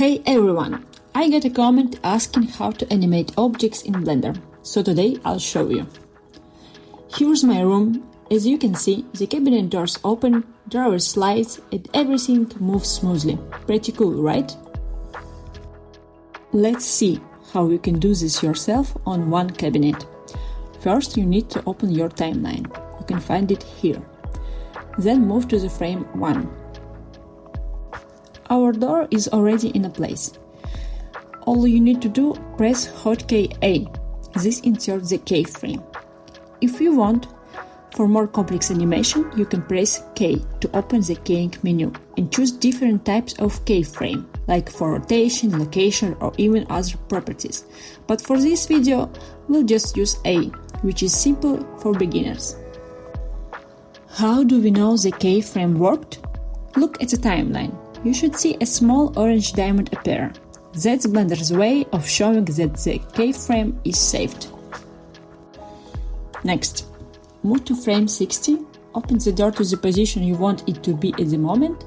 Hey everyone! I got a comment asking how to animate objects in Blender, so today I'll show you. Here's my room. As you can see, the cabinet doors open, drawer slides, and everything moves smoothly. Pretty cool, right? Let's see how you can do this yourself on one cabinet. First, you need to open your timeline. You can find it here. Then move to the frame 1. Our door is already in a place. All you need to do, press hotkey A. This inserts the keyframe. If you want, for more complex animation, you can press K to open the keying menu and choose different types of keyframe, like for rotation, location, or even other properties. But for this video, we'll just use A, which is simple for beginners. How do we know the keyframe worked? Look at the timeline. You should see a small orange diamond appear. That's Blender's way of showing that the keyframe is saved. Next, move to frame 60, open the door to the position you want it to be at the moment,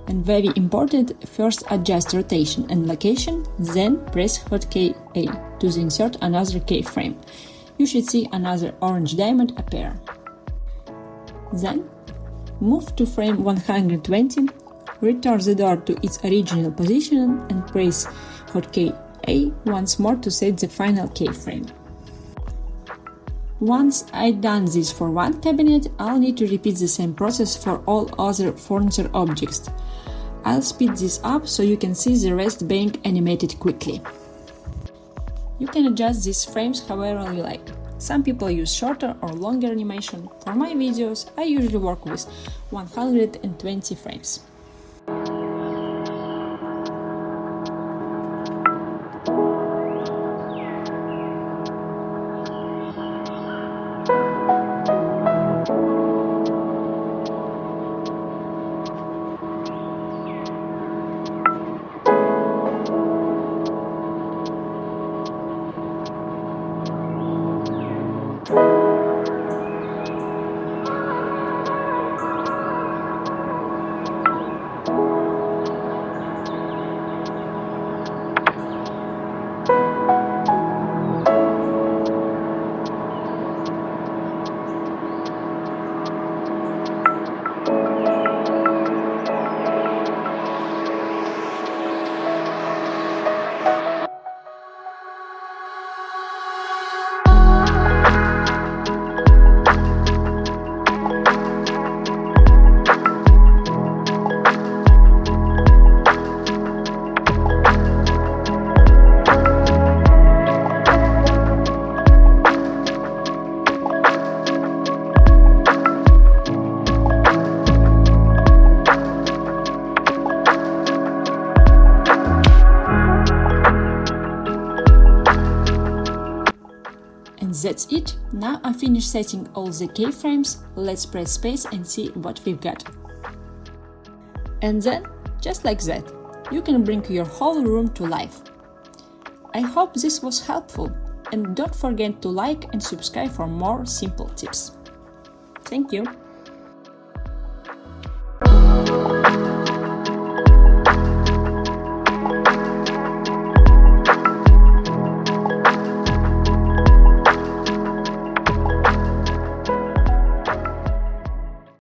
and very important, first adjust rotation and location, then press hotkey A to insert another keyframe. You should see another orange diamond appear. Then, move to frame 120, return the door to its original position and press hotkey A once more to set the final keyframe. Once I've done this for one cabinet, I'll need to repeat the same process for all other furniture objects. I'll speed this up so you can see the rest being animated quickly. You can adjust these frames however you like. Some people use shorter or longer animation. For my videos, I usually work with 120 frames. That's it. Now I finished setting all the keyframes. Let's press space and see what we've got. And then, just like that, you can bring your whole room to life. I hope this was helpful, and don't forget to like and subscribe for more simple tips. Thank you!